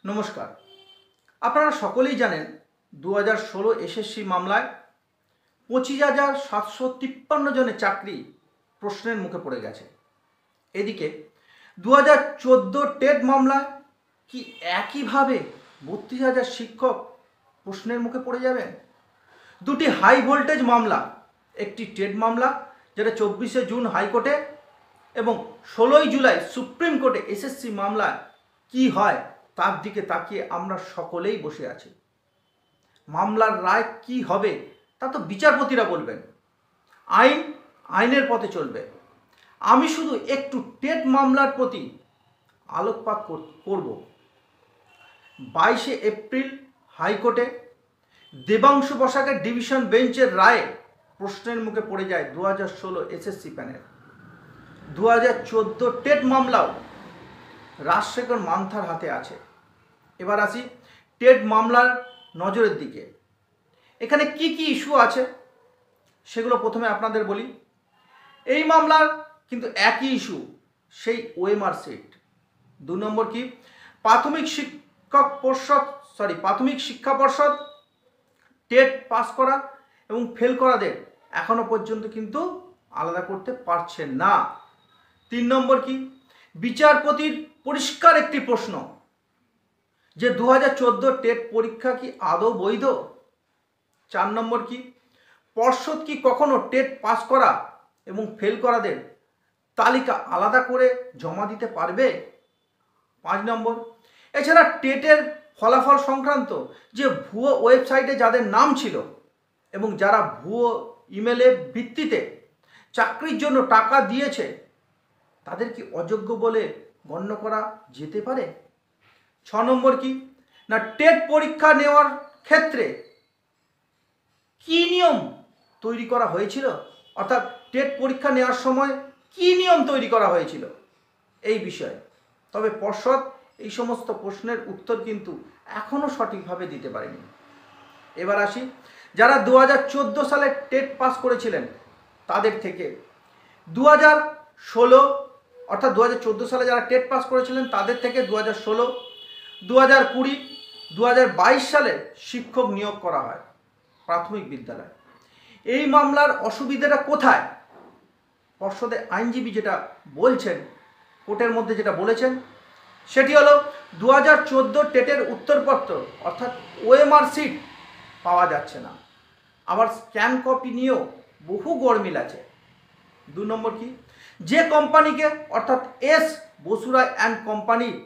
নমস্কার। আপনারা সকলেই জানেন 2016 এসএসসি মামলায় 25,753 জনের চাকরি প্রশ্নের মুখে পড়ে গেছে। এদিকে 2014 টেট মামলায় কি একইভাবে 32,000 শিক্ষক প্রশ্নের মুখে পড়ে যাবেন? দুটি হাই ভোল্টেজ মামলা, একটি টেট মামলা যেটা 24শে জুন হাইকোর্টে এবং 16ই জুলাই সুপ্রিম কোর্টে এসএসসি মামলায় কি হয় তার দিকে তাকিয়ে আমরা সকলেই বসে আছি। মামলার রায় কি হবে তা তো বিচারপতিরা বলবেন। আইনের পথে চলবে। আমি শুধু একটু টেট মামলার প্রতি আলোকপাত করব। 22শে এপ্রিল হাইকোর্টে দেবাংশু বসাকের ডিভিশন বেঞ্চের রায়ে প্রশ্নের মুখে পড়ে যায় 2016 এসএসসি প্যানেল। 2014 টেট মামলাও রাজশেখর মান্থার হাতে আছে। এবার আসি টেট মামলার নজরের দিকে। এখানে কি কি ইস্যু আছে সেগুলো প্রথমে আপনাদের বলি। এই মামলার কিন্তু একই ইস্যু, সেই ওএমআর সিট। 2 নম্বর কি, প্রাথমিক শিক্ষা পর্ষদ টেট পাস করা এবং ফেল করাদের এখনো পর্যন্ত কিন্তু আলাদা করতে পারছে না। 3 নম্বর কি, বিচারপতির পরিষ্কার একটি প্রশ্ন যে 2014 টেট পরীক্ষা কি আদৌ বৈধ। 4 নম্বর কি, পর্ষদ কি কখনো টেট পাস করা এবং ফেল করাদের তালিকা আলাদা করে জমা দিতে পারবে। 5 নম্বর, এছাড়া টেটের ফলাফল সংক্রান্ত যে ভুয়ো ওয়েবসাইটে যাদের নাম ছিল এবং যারা ভুয়ো ইমেলের ভিত্তিতে চাকরির জন্য টাকা দিয়েছে তাদের কি অযোগ্য বলে গণ্য করা যেতে পারে। 6 নম্বর কি না, টেট পরীক্ষা নেওয়ার ক্ষেত্রে কি নিয়ম তৈরি করা হয়েছিল, অর্থাৎ টেট পরীক্ষা নেওয়ার সময় কি নিয়ম তৈরি করা হয়েছিল এই বিষয়ে। তবে পর্ষদ এই সমস্ত প্রশ্নের উত্তর কিন্তু এখনো সঠিকভাবে দিতে পারেনি। এবার আসি যারা 2014 সালে টেট পাস করেছিলেন তাদের থেকে 2016 অর্থাৎ 2014 সালে যারা টেট পাস করেছিলেন তাদের থেকে 2016, 2020, 2022 সালে শিক্ষক নিয়োগ করা হয় প্রাথমিক বিদ্যালয়। এই মামলার অসুবিধাটা কোথায়? পর্ষদের আইনজীবী যেটা বলছেন, কোর্টের মধ্যে যেটা বলেছেন সেটি হলো 2014 টেটের উত্তরপত্র অর্থাৎ ওএমআর সিট পাওয়া যাচ্ছে না। আবার স্ক্যান কপি নিয়েও বহু গরমিল আছে। 2 নম্বর কি, যে কোম্পানিকে অর্থাৎ এস বসুরায় অ্যান্ড কোম্পানির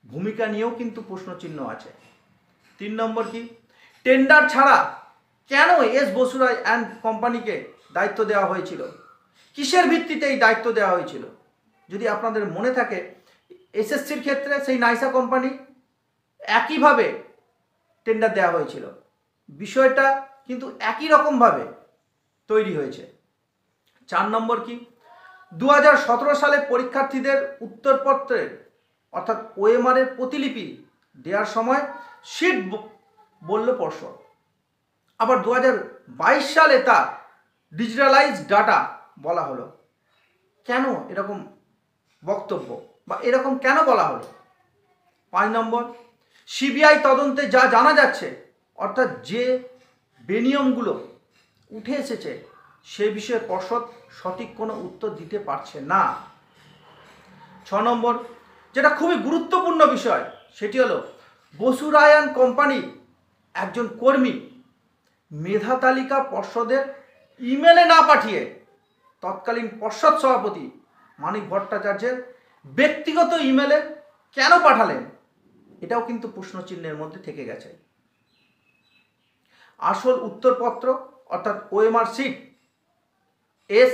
ভূমিকা নিয়েও কিন্তু প্রশ্নচিহ্ন আছে। 3 নম্বর কি, টেন্ডার ছাড়া কেন এস বসুরায় অ্যান্ড কোম্পানিকে দায়িত্ব দেওয়া হয়েছিল, কিসের ভিত্তিতে এই দায়িত্ব দেওয়া হয়েছিল। যদি আপনাদের মনে থাকে এসএসসির ক্ষেত্রে সেই নাইসা কোম্পানি একইভাবে টেন্ডার দেওয়া হয়েছিল, বিষয়টা কিন্তু একই রকমভাবে তৈরি হয়েছে। 4 নম্বর কি, 2017 সালে পরীক্ষার্থীদের উত্তরপত্রের অর্থাৎ ওএমআরের প্রতিলিপি দেওয়ার সময় শিট বলল পর্ষদ, আবার 2022 সালে তা ডিজিটালাইজ ডাটা বলা হলো। কেন এরকম বক্তব্য বা এরকম কেন বলা হলো? 5 নম্বর, সিবিআই তদন্তে যা জানা যাচ্ছে অর্থাৎ যে বেনিয়মগুলো উঠে এসেছে সে বিষয়ে পর্ষদ সঠিক কোনো উত্তর দিতে পারছে না। 6 নম্বর, যেটা খুবই গুরুত্বপূর্ণ বিষয় সেটি হলো বসুরায়ান কোম্পানির একজন কর্মী মেধা তালিকা পর্ষদের ইমেলে না পাঠিয়ে তৎকালীন পর্ষদ সভাপতি মানিক ভট্টাচার্যের ব্যক্তিগত ইমেলে কেন পাঠালেন, এটাও কিন্তু প্রশ্নচিহ্নের মধ্যে থেকে গেছে। আসল উত্তরপত্র অর্থাৎ OMR sheet S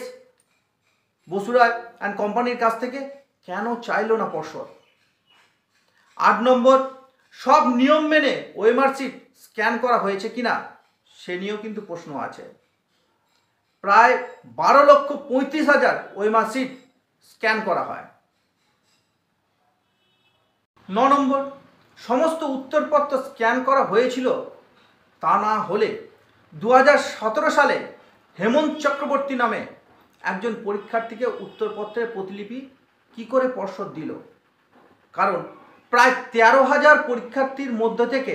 Basuroy and কোম্পানির কাছ থেকে কেন চাইল না পর্ষদ। 8 নম্বর, সব নিয়ম মেনে ওএমআর সিট স্ক্যান করা হয়েছে কিনা সে নিয়েও কিন্তু প্রশ্ন আছে। প্রায় 12,35,000 ওএমআর সিট স্ক্যান করা হয়। 9 নম্বর, সমস্ত উত্তরপত্র স্ক্যান করা হয়েছিল তা না হলে 2017 সালে হেমন্ত চক্রবর্তী নামে একজন পরীক্ষার্থীকে উত্তরপত্রের প্রতিলিপি কি করে পর্ষদ দিল? কারণ প্রায় 13,000 পরীক্ষার্থীর মধ্য থেকে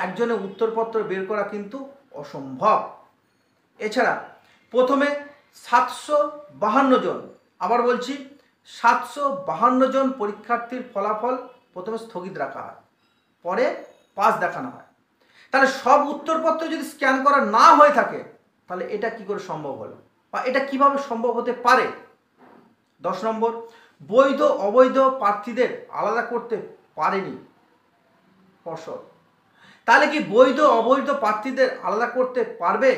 একজনের উত্তরপত্র বের করা কিন্তু অসম্ভব। এছাড়া প্রথমে 752 জন, আবার বলছি 752 জন পরীক্ষার্থীর ফলাফল প্রথমে স্থগিত রাখা হয়, পরে পাস দেখানো হয়। তাহলে সব উত্তরপত্র যদি স্ক্যান করা না হয়ে থাকে তাহলে এটা কি করে সম্ভব হলো, বা এটা কিভাবে সম্ভব হতে পারে? 10 নম্বর, বৈধ অবৈধ প্রার্থীদের আলাদা করতে পারেনি পর্ষদ। তাহলে কি বৈধ অবৈধ প্রার্থীদের আলাদা করতে পারবে?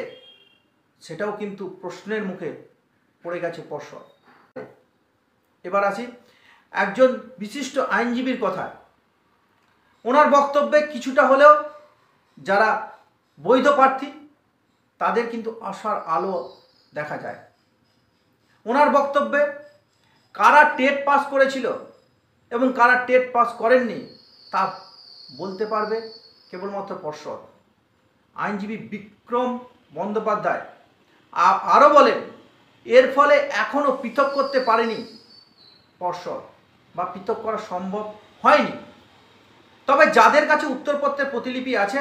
সেটাও কিন্তু প্রশ্নের মুখে পড়ে গেছে পর্ষদ। এবার আসি একজন বিশিষ্ট আইনজীবীর কথায়। ওনার বক্তব্যে কিছুটা হলেও যারা বৈধ প্রার্থী তাদের কিন্তু আশার আলো দেখা যায়। ওনার বক্তব্যে কারা টেট পাস করেছিল এবং কারা টেট পাস করেননি তা বলতে পারবে কেবলমাত্র পর্ষদ। আইনজীবী বিক্রম বন্দ্যোপাধ্যায় আরও বলেন, এর ফলে এখনও পৃথক করতে পারেনি পর্ষদ, বা পৃথক করা সম্ভব হয়নি। তবে যাদের কাছে উত্তরপত্রের প্রতিলিপি আছে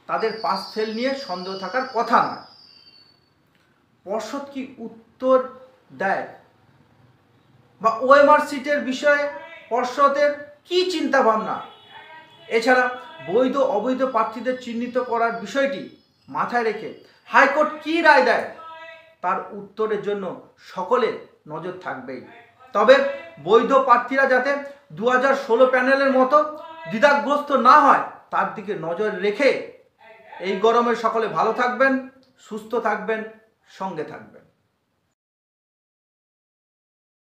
তাদের পাস ফেল নিয়ে সন্দেহ থাকার কথা নয়। পর্ষদ কি উত্তর দেয়, বা ওএমআর সিটের বিষয়ে পর্ষদের কি চিন্তা ভাবনা? এছাড়া বৈধ অবৈধ প্রার্থীদের চিহ্নিত করার বিষয়টি মাথায় রেখে হাইকোর্ট কি রায় দেয় তার উত্তরের জন্য সকলের নজর থাকবেই। তবে বৈধ প্রার্থীরা যাতে 2016 প্যানেলের মতো দ্বিধাগ্রস্ত না হয় তার দিকে নজর রেখে এই গরমে সকলে ভালো থাকবেন, সুস্থ থাকবেন, সঙ্গে থাকবেন।